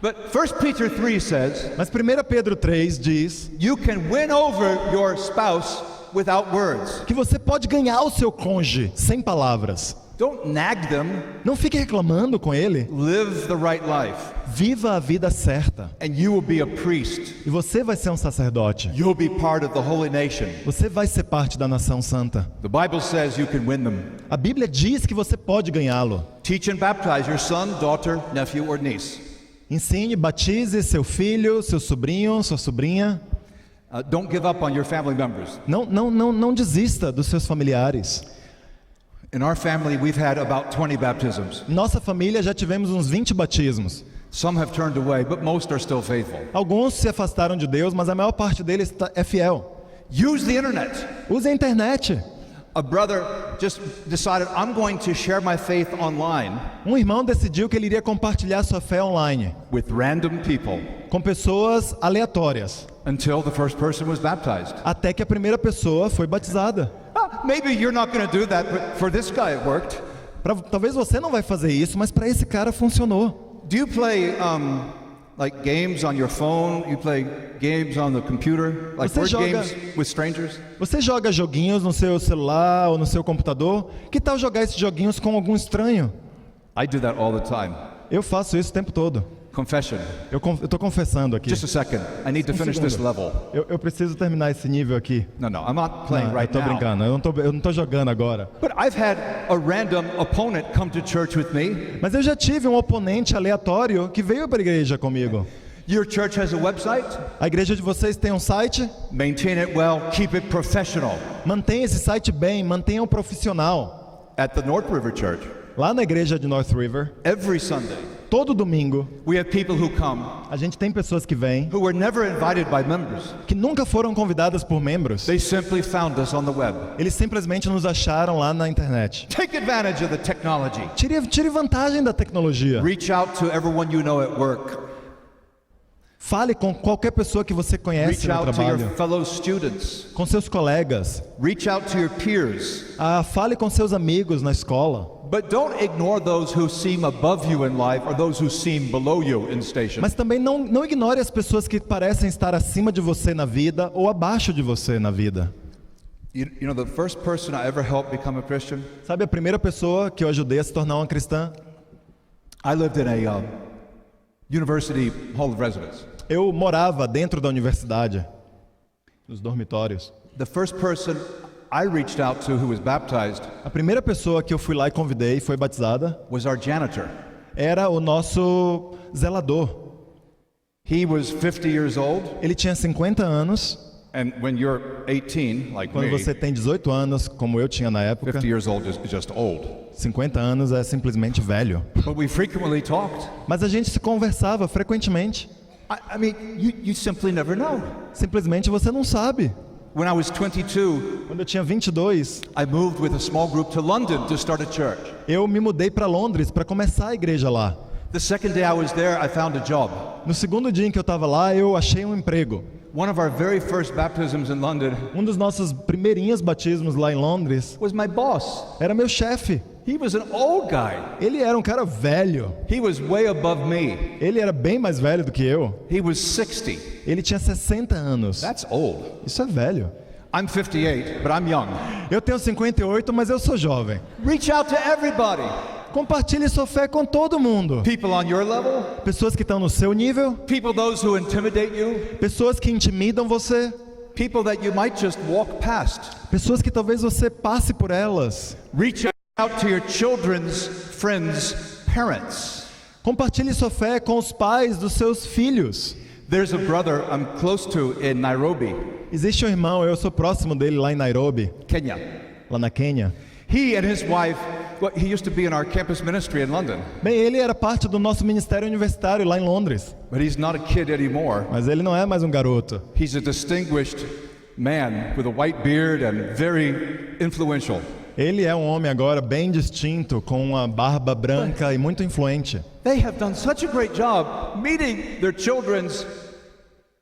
But 1 Peter 3 says, Mas 1 Pedro 3 diz you can win over your spouse without words. que você pode ganhar o seu cônjuge sem palavras. Don't nag them. Não fique reclamando com ele. Live the right life. Viva a vida certa. And you will be a priest. E você vai ser um sacerdote. You'll be part of the holy nation. Você vai ser parte da nação santa. The Bible says you can win them. A Bíblia diz que você pode ganhá-lo. Teach and baptize your son, daughter, nephew, or niece. Ensine, batize seu filho, seu sobrinho, sua sobrinha. Don't give up on your family members. Não desista dos seus familiares. In our family, we've had about 20 baptisms. Nossa família já tivemos uns 20 batismos. Some have turned away, but most are still faithful. Alguns se afastaram de Deus, mas a maior parte deles é fiel. Use the internet. Use a internet. A brother just decided, I'm going to share my faith online Um irmão decidiu que ele iria compartilhar sua fé online with random people com pessoas aleatórias, until the first person was baptized. até que a primeira pessoa foi batizada. Maybe you're not going to do that, but for this guy it worked. Talvez você não vai fazer isso, mas para esse cara funcionou. Do you play like games on your phone? You play games on the computer, like Você word joga- games with strangers? Você joga joguinhos no seu celular ou no seu computador? Que tal jogar esses joguinhos com algum estranho? I do that all the time. Eu faço isso o tempo todo. Confession. Eu tô confessando aqui. Just a second. I need to finish this level. Eu preciso terminar esse nível aqui. No, I'm not playing Não, right eu tô now. brincando, eu não tô jogando agora. But I've had a random opponent come to church with me. Mas eu já tive um oponente aleatório que veio para a igreja comigo. Your church has a website? A igreja de vocês tem um site? Maintain it well, keep it professional. Mantenha esse site bem, mantenha-o profissional. At the North River Church, Lá na igreja de North River, every Sunday, todo domingo, we have people who come a gente tem pessoas que vêm, who were never invited by members. que nunca foram convidadas por membros. They simply found us on the web. Eles simplesmente nos acharam lá na internet. Take advantage of the technology. Tire vantagem da tecnologia. Reach out to everyone you know at work. Fale com qualquer pessoa que você conhece Reach no out to your trabalho, fellow students. com seus colegas. Reach out to your peers. Fale com seus amigos na escola. But don't ignore those who seem above you in life or those who seem below you in station. Mas também não ignore as pessoas que parecem estar acima de você na vida ou abaixo de você na vida. You know, the first person I ever helped become a Christian, Sabe a primeira pessoa que eu ajudei a se tornar uma cristã? I lived in a university hall of residence. Eu morava dentro da universidade, nos dormitórios. The first person I reached out to who was baptized A primeira pessoa que eu fui lá e convidei e foi batizada was our janitor. era o nosso zelador. He was 50 years old, Ele tinha 50 anos. and when you're 18, like Quando me, você tem 18 anos, como eu tinha na época, 50 years old is just old. 50 anos é simplesmente velho. But we frequently talked. Mas a gente se conversava frequentemente. I mean, you simply never know. Simplesmente você não sabe. When I was 22, Quando eu tinha 22, I moved with a small group to London to start a church. eu me mudei para Londres para começar a igreja lá. The second day I was there, I found a job. No segundo dia em que eu estava lá, eu achei um emprego. One of our very first baptisms in London Um dos nossos primeirinhos batismos lá em Londres was my boss. era meu chefe. He was an old guy. Ele era um cara velho. He was way above me. Ele era bem mais velho do que eu. He was 60. Ele tinha 60 anos. That's old. Isso é velho. I'm 58, but I'm young. Eu tenho 58, mas eu sou jovem. Reach out to everybody. Compartilhe sua fé com todo mundo. People on your level, Pessoas que estão no seu nível, people those who intimidate you, pessoas que intimidam você, people that you might just walk past. pessoas que talvez você passe por elas. Reach out to your children's friends' parents. Compartilhe sua fé com os pais dos seus filhos. There's a brother I'm close to in Nairobi, Existe um irmão, eu sou próximo dele lá em Nairobi, Kenya. lá na Quênia. He and his wife, well, he used to be in our campus ministry in London, Bem, ele era parte do nosso ministério universitário lá em Londres, but he's not a kid anymore. mas ele não é mais um garoto. He's a distinguished man with a white beard and very influential. Ele é um homem agora bem distinto, com uma barba branca e muito influente. They have done such a great job meeting their children's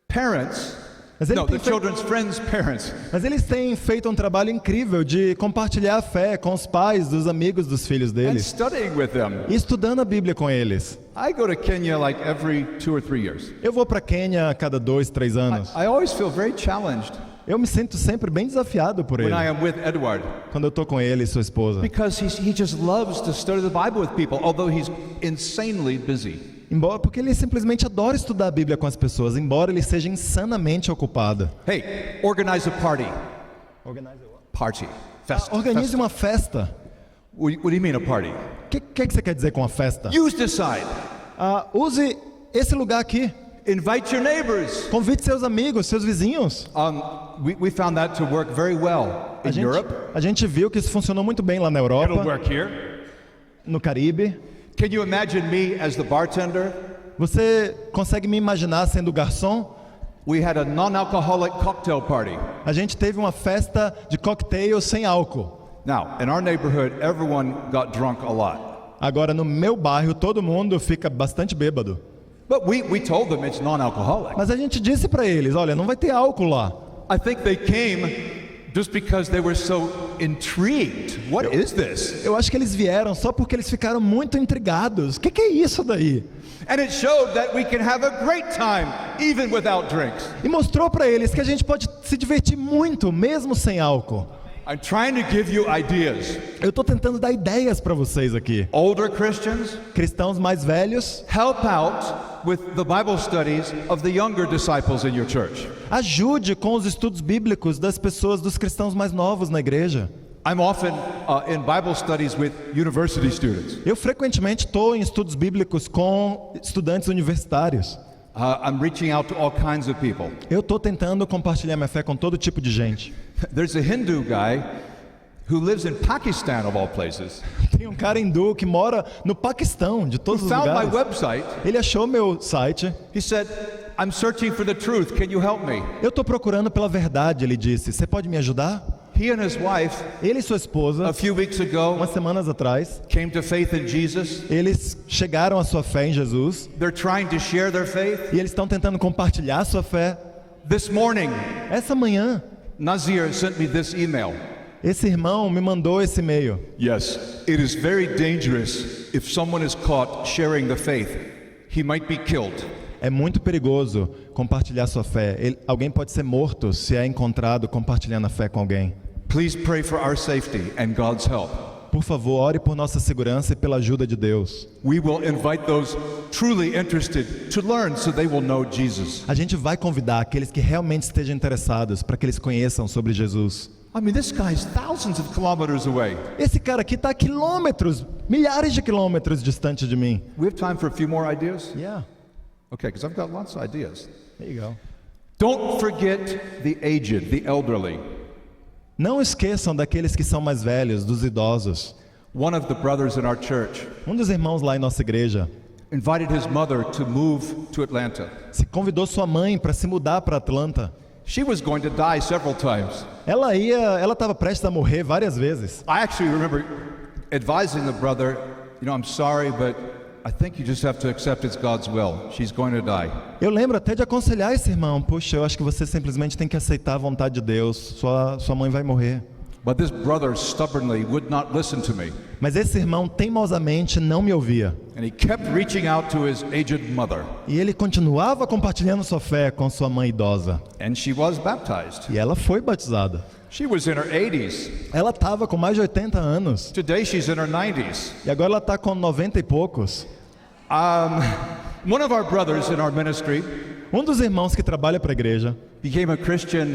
parents. Mas ele No, tem the children's friends' parents. Mas eles têm feito um trabalho incrível de compartilhar a fé com os pais dos amigos dos filhos And deles studying with them. e estudando a Bíblia com eles. I go to Kenya like every 2 or 3 years. Eu vou para Quênia a cada 2, 3 anos. I always feel very challenged. Eu me sinto sempre bem desafiado por ele when I am with Edward, quando eu tô com ele e sua esposa. because he just loves to study the Bible with people, although he's insanely busy. Porque ele simplesmente adora estudar a Bíblia com as pessoas, embora ele seja insanamente ocupado. Hey, organize a party. Party. Organize uma festa. What do you mean a party? O que você quer dizer com a festa? You decide. Use esse lugar aqui. Invite your neighbors. Convide seus amigos, seus vizinhos. We found that to work very well in Europe. A gente viu que isso funcionou muito bem lá na It'll Europa, work here. no Caribe. Can you imagine me as the bartender? Você consegue me imaginar sendo garçom? We had a non-alcoholic cocktail party. A gente teve uma festa de cocktail sem álcool. Now, in our neighborhood, everyone got drunk a lot. Agora, no meu bairro, todo mundo fica bastante bêbado. But we told them it's non-alcoholic. Mas a gente disse para eles, olha, não vai ter álcool lá. I think they came just because they were so intrigued. What is this? Eu acho que eles vieram só porque eles ficaram muito intrigados. O que é isso daí? And it showed that we can have a great time even without drinks. E mostrou para eles que a gente pode se divertir muito, mesmo sem álcool. I'm trying to give you ideas. Eu estou tentando dar ideias para vocês aqui. Older Christians, Cristãos mais velhos, help out with the Bible studies of the younger disciples in your church. ajude com os estudos bíblicos das pessoas, dos cristãos mais novos na igreja. I'm often in Bible studies with university students. Eu frequentemente estou em estudos bíblicos com estudantes universitários. I'm reaching out to all kinds of people. Eu estou tentando compartilhar minha fé com todo tipo de gente. There's a Hindu guy who lives in Pakistan, of all places. Tem um cara hindu que mora no Paquistão, de todos Who os found my lugares. website. Ele achou meu site. He said, I'm searching for the truth. Can you help me? Eu estou procurando pela verdade, ele disse. Você pode me ajudar? He and his wife, Ele e sua esposa, a few weeks ago, umas semanas atrás, came to faith in Jesus. eles chegaram à sua fé em Jesus They're trying to share their faith. e eles estão tentando compartilhar a sua fé. This morning, Essa manhã, Nazir sent me this email. esse irmão me mandou esse e-mail. Yes, it is very dangerous if someone is caught sharing the faith. He might be killed. É muito perigoso compartilhar sua fé. Alguém pode ser morto se é encontrado compartilhando a fé com alguém. Please pray for our safety and God's help. Por favor, ore por nossa segurança e pela ajuda de Deus. We will invite those truly interested to learn so they will know Jesus. A gente vai convidar aqueles que realmente estejam interessados para que eles conheçam sobre Jesus. I mean, this guy's thousands of kilometers away. Esse cara aqui está a quilômetros, milhares de quilômetros distante de mim. We have time for a few more ideas? Yeah, Okay, because I've got lots of ideas. there you go. Don't forget the aged, the elderly. Não esqueçam daqueles que são mais velhos, dos idosos. One of the brothers in our church Um dos irmãos lá em nossa igreja invited his mother to move to Atlanta. se convidou sua mãe para se mudar para Atlanta. She was going to die several times. Ela estava prestes a morrer várias vezes. I actually remember advising the brother, you know, I'm sorry, but I think you just have to accept it's God's will. She's going to die. Eu lembro até de aconselhar esse irmão. Puxa, eu acho que você simplesmente tem que aceitar a vontade de Deus. Sua mãe vai morrer. But this brother stubbornly would not listen to me. Mas esse irmão teimosamente não me ouvia. And he kept reaching out to his aged mother. E ele continuava compartilhando sua fé com sua mãe idosa. And she was baptized. E ela foi batizada. She was in her 80s. Ela estava com mais de 80 anos. Today she's in her 90s. E agora ela está com 90 e poucos. One of our brothers in our ministry Um dos irmãos que trabalha para a igreja became a Christian,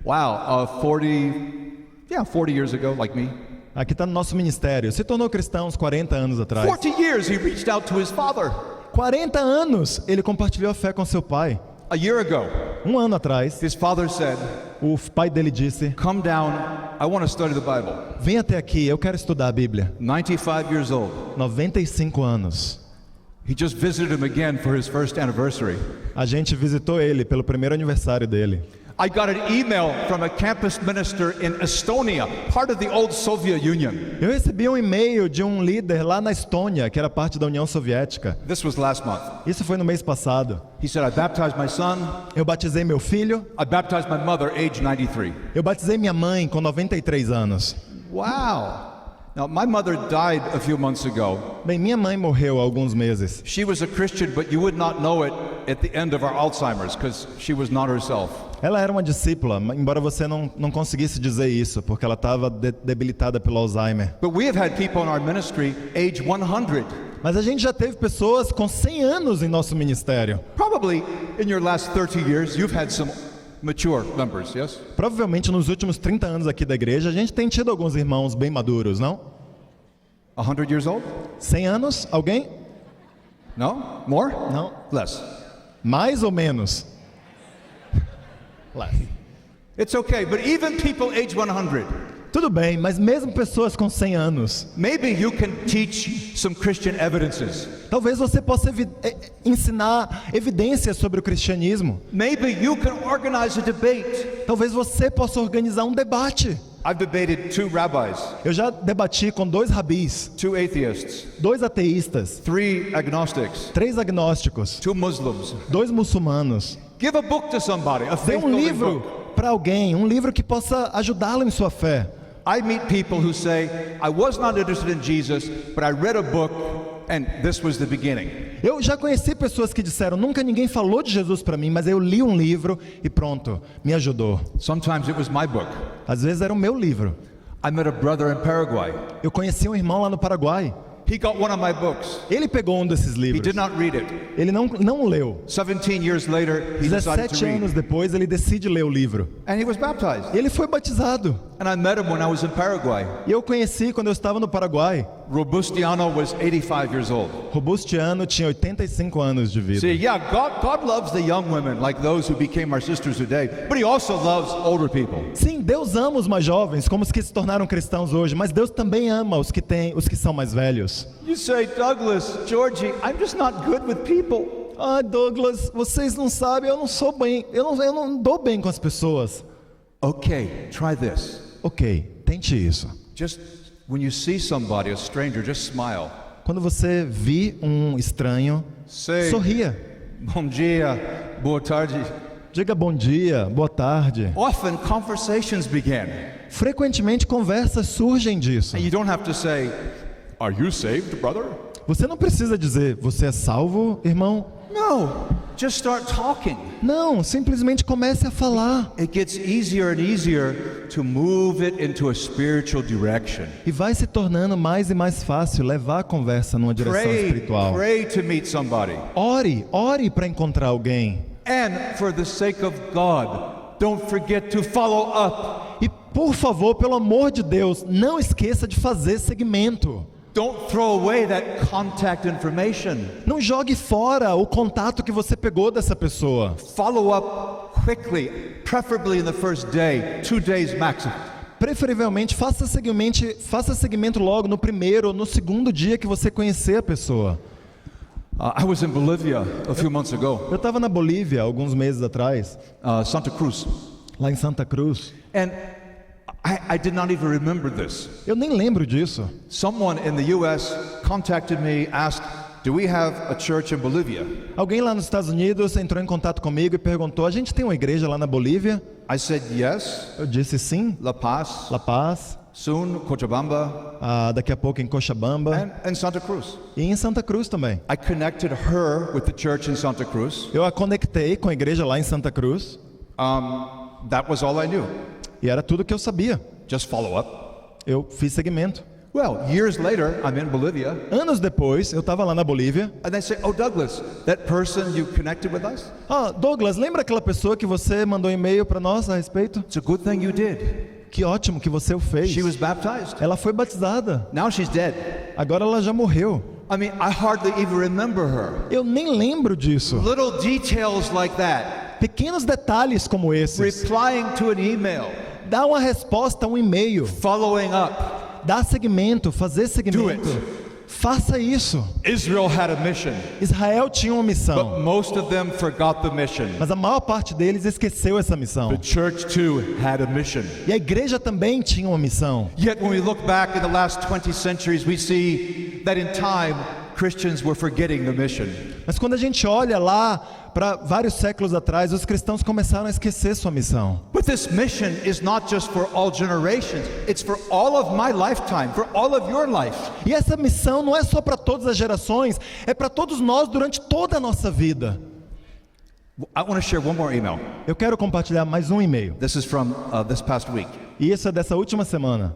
40 years ago, like me. aqui está no nosso ministério. Se tornou cristão uns 40 anos atrás. 40 years he reached out to his father. 40 anos ele compartilhou a fé com seu pai. A year ago, Um ano atrás, his father said, o pai dele disse: come down, I want to study the Bible. vem até aqui, eu quero estudar a Bíblia. 95 years old. 95 anos. He just visited him again for his first anniversary. A gente visitou ele pelo primeiro aniversário dele. I got an email from a campus minister in Estonia, part of the old Soviet Union. Eu recebi um e-mail de um líder lá na Estônia, que era parte da União Soviética. This was last month. Isso foi no mês passado. He said, I baptized my son. Eu batizei meu filho. I baptized my mother, age 93. Eu batizei minha mãe com 93 anos. Wow. Now, my mother died a few months ago. Bem, minha mãe morreu há alguns meses. She was a Christian, but you would not know it at the end of our Alzheimer's because she was not herself. Ela era uma discípula, embora você não conseguisse dizer isso, porque ela estava debilitada pelo Alzheimer. But we have had people in our ministry age 100. Mas a gente já teve pessoas com 100 anos em nosso ministério. Probably in your last 30 years, you've had some mature members, yes? Provavelmente nos últimos 30 anos aqui da igreja, a gente tem tido alguns irmãos bem maduros, não? 100 years old? 100 anos? Alguém? No? More? Não. Less. Mais ou menos? Less. It's okay, but even people age 100, Tudo bem, mas mesmo pessoas com 100 anos, maybe you can teach some Christian evidences. talvez você possa ensinar evidências sobre o cristianismo. Maybe you can organize a debate. Talvez você possa organizar um debate. I've debated 2 rabbis, Eu já debati com 2 rabis, 2 atheists, 2 ateístas, 3 agnostics, 3 agnósticos, 2 Muslims. 2 muçulmanos. Give a book to somebody, a Dê faith um building livro book. para alguém, um livro que possa ajudá-lo em sua fé. I meet people who say, I was not interested in Jesus, but I read a book and this was the beginning. Eu já conheci pessoas que disseram, nunca ninguém falou de Jesus para mim, mas eu li um livro e pronto, me ajudou. Sometimes it was my book. Às vezes era o meu livro. I met a brother in Paraguay. Eu conheci um irmão lá no Paraguai. He got one of my books. Ele pegou um desses He livros. did not read it. Ele não leu. 17 years later, he decided 17 to anos read. depois, ele decide ler o livro. And he was baptized. Ele foi batizado. And I met him when I was in Paraguay. E eu conheci quando eu estava no Paraguai. Robustiano was 85 years old. Robustiano tinha 85 anos de vida. See, yeah, God loves the young women like those who became our sisters today, but he also loves older people. Sim, Deus ama os mais jovens, como os que se tornaram cristãos hoje, mas Deus também ama os que são mais velhos. You say, Douglas, Georgie, I'm just not good with people. Ah, Douglas, vocês não sabem, eu não dou bem com as pessoas. Okay, try this. Ok, tente isso. Just when you see somebody, a stranger, just smile. Quando você vir um estranho, Say, sorria. bom dia, boa tarde. Diga bom dia, boa tarde. Often conversations begin. Frequentemente conversas surgem disso. And you don't have to say, are you saved, brother? Você não precisa dizer, você é salvo, irmão? No, just start talking. Não, simplesmente comece a falar. It gets easier and easier to move it into a spiritual direction. E vai se tornando mais e mais fácil levar a conversa numa direção espiritual. Pray to meet somebody. Ore para encontrar alguém. And for the sake of God, don't forget to follow up. E por favor, pelo amor de Deus, não esqueça de fazer seguimento. Don't throw away that contact information. Não jogue fora o contato que você pegou dessa pessoa. Follow up quickly, preferably in the first day, 2 days maximum. Preferivelmente, faça seguimento logo no primeiro ou no segundo dia que você conhecer a pessoa. I was in Bolivia a few months ago, Eu estava na Bolívia alguns meses atrás, Santa Cruz, lá em Santa Cruz. and I did not even remember this. Eu nem lembro disso. Someone in the U.S. contacted me, asked, do we have a church in Bolivia? Alguém lá nos Estados Unidos entrou em contato comigo e perguntou, a gente tem uma igreja lá na Bolívia? I said yes, Eu disse sim, La Paz, La Paz, soon Cochabamba, daqui a pouco em Cochabamba and Santa Cruz. e em Santa Cruz também. I connected her with the church in Santa Cruz. Eu a conectei com a igreja lá em Santa Cruz That was all I knew. e era tudo que eu sabia. Just follow up. Eu fiz seguimento. Well, years later, I'm in Bolivia, Anos depois, eu estava lá na Bolívia. and they say, oh, Douglas, that person you connected with us? Douglas, lembra aquela pessoa que você mandou e-mail para nós a respeito? It's a good thing you did. Que ótimo que você o fez. She was baptized. Ela foi batizada. Now she's dead. Agora ela já morreu. I mean, I hardly even remember her. Eu nem lembro disso. Little details like that. Pequenos detalhes como esses. Replying to an email. Dá uma resposta a um e-mail. Following up. Dar seguimento, fazer seguimento. Do it. Faça isso. Israel had a mission, Israel tinha uma but missão, most of them forgot the mission. mas a maior parte deles esqueceu essa missão. The church too had a mission. E a igreja também tinha uma missão. Yet when we look back in the last 20 centuries, we see that in time Christians were forgetting the mission. Mas quando a gente olha lá para vários séculos atrás, os cristãos começaram a esquecer sua missão. But this mission is not just for all generations, it's for all of my lifetime, for all of your life. E essa missão não é só para todas as gerações, é para todos nós durante toda a nossa vida. I want to share one more email. Eu quero compartilhar mais um e-mail. This is from this past week. E isso é dessa última semana.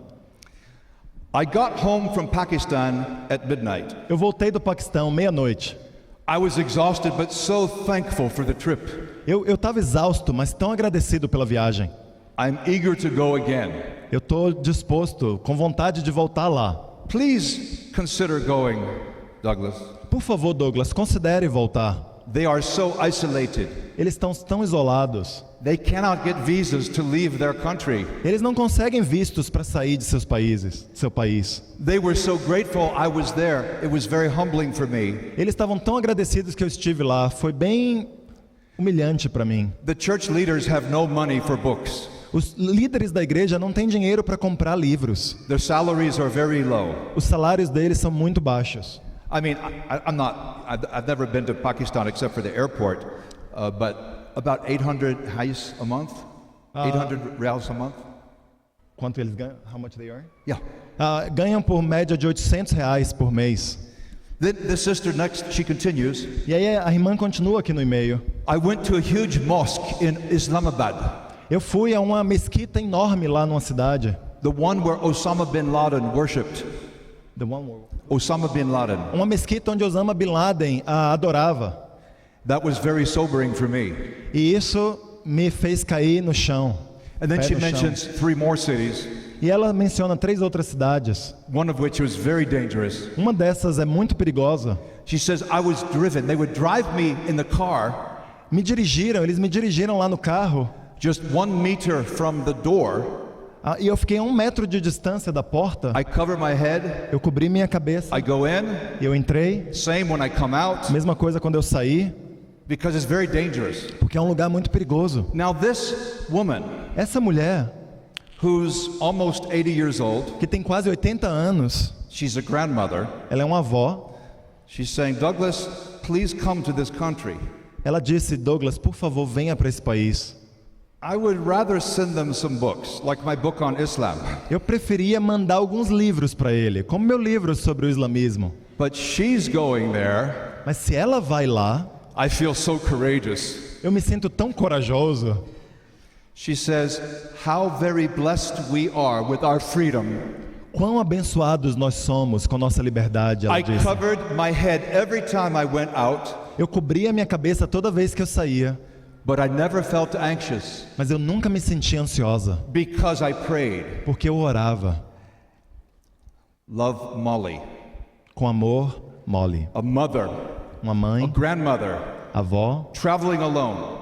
I got home from Pakistan at midnight. Eu voltei do Paquistão meia-noite. I was exhausted but so thankful for the trip. Eu estava exausto, mas tão agradecido pela viagem. I'm eager to go again. Eu estou disposto, com vontade de voltar lá. Please consider going, Douglas. Por favor, Douglas, considere voltar. They are so isolated. Eles estão tão isolados. They cannot get visas to leave their country. Eles não conseguem vistos para sair de seu país. They were so grateful I was there. It was very humbling for me. Eles estavam tão agradecidos que eu estive lá. Foi bem humilhante para mim. The church leaders have no money for books. Os líderes da igreja não têm dinheiro para comprar livros. Their salaries are very low. Os salários deles são muito baixos. I mean, I've never been to Pakistan except for the airport, but about 800 hayas a month, 800 reals a month. Quanto eles ganham? How much they earn? Yeah. Ganham por média de R$800 por mês. Then the sister next, she continues. E aí a irmã continua aqui no e-mail. I went to a huge mosque in Islamabad. Eu fui a uma mesquita enorme lá numa cidade. The one where Osama bin Laden worshipped. The one where... Osama bin Laden. Uma mesquita onde Osama bin Laden adorava. That was very sobering for me. E isso me fez cair no chão. And then she no chão. mentions 3 more cities. E ela menciona 3 outras cidades. One of which was very dangerous. Uma dessas é muito perigosa. She says I was driven. They would drive me in the car. Eles me dirigiram lá no carro. Just 1 meter from the door. E eu fiquei a 1 metro de distância da porta. I cover my head. Eu cobri minha cabeça. I go in. Eu entrei. Same when I come out. Mesma coisa quando eu saí. Because it's very dangerous. Porque é um lugar muito perigoso. Now this woman, essa mulher, who's almost 80 years old, que tem quase 80 anos, she's a grandmother. Ela é uma avó. She's saying, Douglas, please come to this country. Ela disse, Douglas, por favor, venha para esse país. I would rather send them some books, like my book on Islam. Eu preferia mandar alguns livros para ele, como meu livro sobre o islamismo. But she's going there. Mas se ela vai lá, I feel so courageous. Eu me sinto tão corajoso. She says, how very blessed we are with our freedom. Quão abençoados nós somos com nossa liberdade, ela disse. I covered my head every time I went out. Eu cobria minha cabeça toda vez que eu saía. But I never felt anxious. Mas eu nunca me sentia ansiosa. Because I prayed. Porque eu orava. Love Molly. Com amor, Molly. A mother. Uma mãe. A grandmother. Avó. Traveling alone.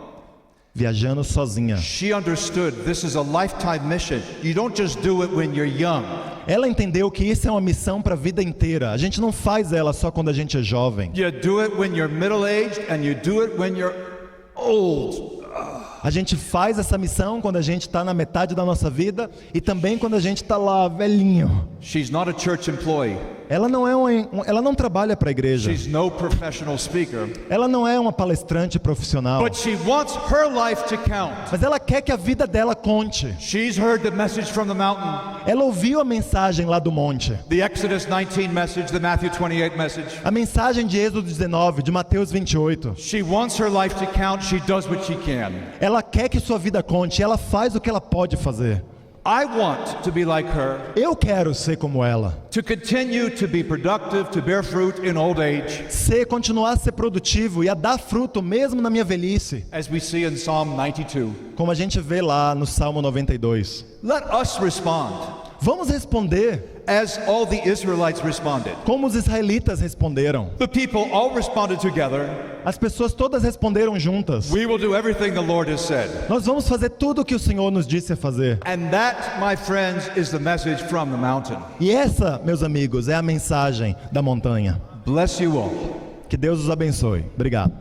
Viajando sozinha. She understood this is a lifetime mission. You don't just do it when you're young. Ela entendeu que isso é uma missão para a vida inteira. A gente não faz ela só quando a gente é jovem. You do it when you're middle-aged and you do it when you're old. A gente faz essa missão quando a gente está na metade da nossa vida e também quando a gente está lá velhinho. She's not a church employee. Ela não trabalha para a igreja. She's no professional speaker. Ela não é uma palestrante profissional. But she wants her life to count. Mas ela quer que a vida dela conte. She's heard the message from the mountain. Ela ouviu a mensagem lá do monte. The Exodus 19 message, the Matthew 28 message. A mensagem de Êxodo 19, de Mateus 28. She wants her life to count. She does what she can. Ela quer que sua vida conte, ela faz o que ela pode fazer. I want to be like her. Eu quero ser como ela. To continue to be productive, to bear fruit in old age. Continuar a ser produtivo e a dar fruto mesmo na minha velhice. As we see in Psalm 92. Como a gente vê lá no Salmo 92. Let us respond. Vamos responder as all the Israelites responded. Como os israelitas responderam. The people all responded together. As pessoas todas responderam juntas. We will do everything the Lord has said. Nós vamos fazer tudo o que o Senhor nos disse a fazer. And that, my friends, is the message from the mountain. E essa, meus amigos, é a mensagem da montanha. Bless you all. Que Deus os abençoe. Obrigado.